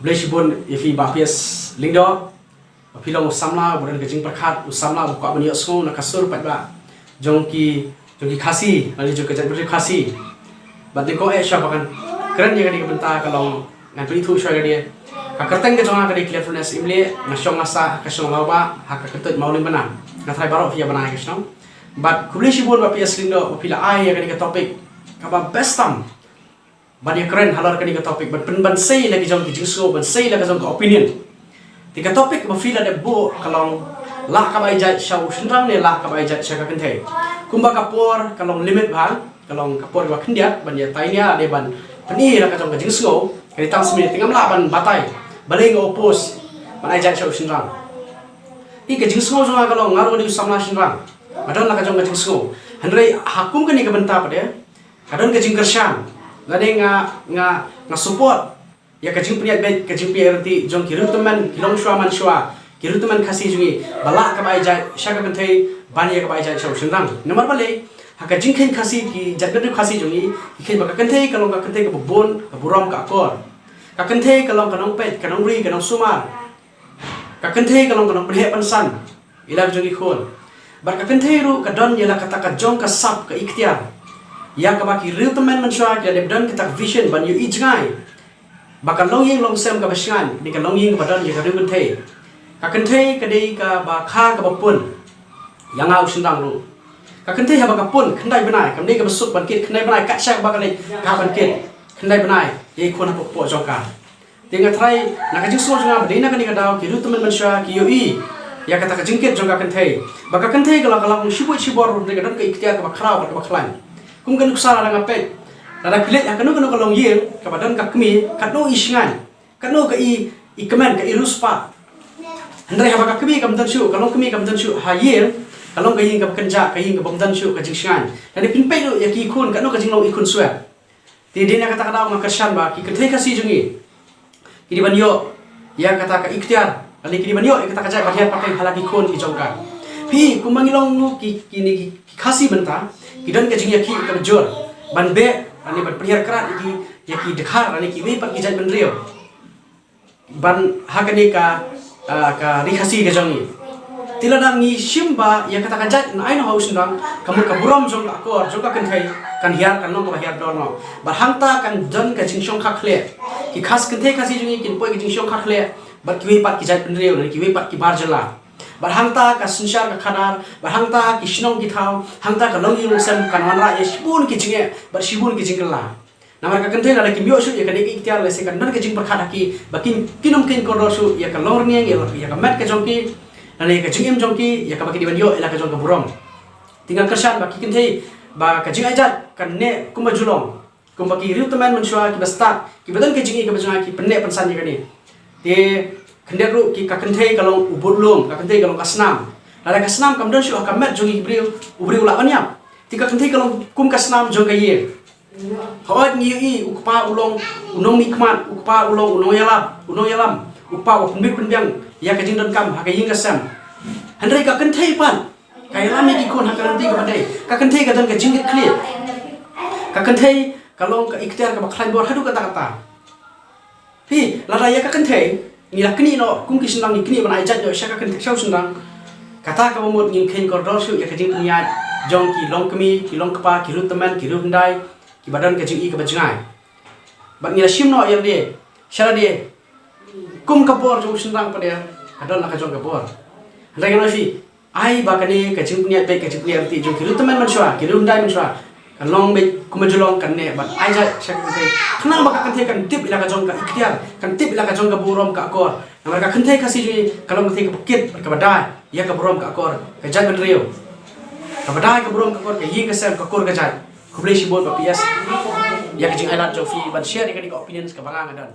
Blesibun ifi bapias lingdo pilong usamla budan kejing perkat usamla buka bani osngo na kasur patba jongki khasi ali jong kejat beri khasi batni ko sya bakan keren dia kadi benta kalau ngan pri thu sya dia ka kerteng ke jonga kadi clearness imle nasyong asa kasong lawa hak ketut maulim bana na trai barok via bana kasong but Blesibun bapias lingdo pila ai kadi ke topik kaba best time Bani keren halar kani ke topik ban sei lagi jong ki jingso ban sei lagi jong ke opinion. Tika topik ba feel ada bo kalau lah ka bai jat shau shinrang ne lah ka bai jat shaka kenthe. Kumba kapor kalau limit bang kalau kapor ba khendiat ban ya tainya de ban pani la ka jong ke jingso kani tang smi tingam la ban batai baleng opos ban ai jat shau shinrang. Ika jingso jong kalau ngaro ni samla shinrang. Adon la ka jong ke jingso. Handrai hakum kani ke benta pada. Kadon ke jingkershan. Lade nga support ya kajing peniat bet kajing PRT jong kiru teman kilong shwa man shwa kiru teman khasi jungi balak ka bai jai shaka kanthai bani ka bai jai shau shinrang nomor bale ha kajing khen khasi ki jaddu khasi jungi khen ba kanthai kalong ka kanthai ka bon ka buram ka akor ka kanthai kalong kanong pet kanong ri kanong sumar ka kanthai kalong phe pansan ila jungi khol bar ka kanthai ru ka don yela kata ka jong ka sap ka ikhtiar ya ka baki real teman manswa ya de dan kita vision ban yu ijngai bakal long yeng long sem ka basngan ni ka long yeng ka dan ya ka real thei ka kanthei ka dei ka ba kha ka ba pun yang au sindang lu ka kanthei ha ba ka pun khandai banai kam dei ka basuk ban kit khandai banai ka syak ba ka dei ka ban kit khandai banai ye khon ha po jong ka tinga thrai na ka jing so jong ba dei na ka ni ka daw ki real teman manswa ki yu i ya kata ka jingket jong ka kanthei ba ka kanthei ka la shiboi shibor de ka dan ka ikhtiar ka ba khrau ka ba khlain kum kan kusara dengan pet dada pilet ya kanu kalong yeng kabadan ka kmi kanu isngan kanu ka i kemen ka iruspa handai ha ka kmi kam tan shu kalong kmi kam tan shu ha yeng kalong ka yeng ka kenja ka yeng ka bom tan shu ka jingshan dan pin pe lu ya ki khun kanu ka jinglong ikun suat ti dina kata kata ma kashan ba ki kethai ka si jungi ki di banyo ya kata ka ikhtiar ali ki di banyo ya kata ka jai bahian pakai halaki khun ki jongka pi kumangilong nu ki ni khasi benta kidan ke jing yaki ka jor ban be ani ban priar krat yaki dekhar ani ki we pat ki jat ban rio ban hakani ka rikhasi ke jongi tiladang ni simba ya kata ka jat na aino haus ndang kamu ka buram jong ka kor jong ka kenthai kan hiar kan no ka hiar dono bar hangta kan jon ka jing shong kha khle ki khas kenthai khasi jongi kin poi ki jing shong kha khle bar ki we pat ki jat ban rio ni ki we pat ki bar jala barhangta ka sunshar ka khadar barhangta ki shnong ki thau hangta ka long yung sem kan wanra ye shibun ki jinge bar shibun ki jingla namar ka kanthe la ki myo shu ye ka neki ikhtiar le se kan nan ka jing parkhada ki bakin kinom kin ko shu ye ka long niang ye ka mat ka jongki ani ka jingem jongki ye ka baki diban yo ela ka jong ka burom tinggal kersan baki kanthe ba ka jing ajat kan ne kumba julong kumba ki riu teman menshwa ki bastat ki badan ka jingi ka bajanga ki penne pansan ye ka ni te kendek ru ki ka kenthei kalong ubulung ka kenthei kalong kasnam lada kasnam kam dan shu ka met jongi briu ubriu la anyam tika kenthei kalong kum kasnam jong ka ye hot ni i ukpa ulong unong nikmat ukpa ulong unong yalam ukpa wa pembik penbyang ya ka jingdon kam ha ka ying kasam handrai ka kenthei pan ka yalam ki kon ha ka nanti ka badai ka kenthei ka dan ka jingit clear ka kenthei kalong ka ikhtiar ka bakhlain bor hadu kata kata hi lada ya ka kenthei ni la kini no kum kisnang ni kini ban ajat yo shaka kan shau sundang kata ka bomot ngin khen ko shu ya kajing niat jong ki long kmi ki long kpa ki ru teman ki ru ndai ki badan ka jing i ka bajangai bat ni la shim no yer de shara de kum ka bor jong sundang pa de adon la ka jong ka bor handai no fi ai ba ka ni ka jing niat be ka jing niat ti jong ki ru teman man shwa ki ru ndai man shwa kan long be kum julong kan ne bat ai ja shaka kan khana ba ka kan kan tip ila ka jong ka ikhtiar kan tip ila ka jong ka burom ka akor na mereka kenthai kasi jui kalau ngerti ka bukit ka badai ya ka burom ka akor ka jat ban rio ka badai ka burom ka akor ka ying ka sem ka kor ka jat Blesibun ba PS ya ka jing highlight jo fi ban share ka ni ka opinions ka bangang adan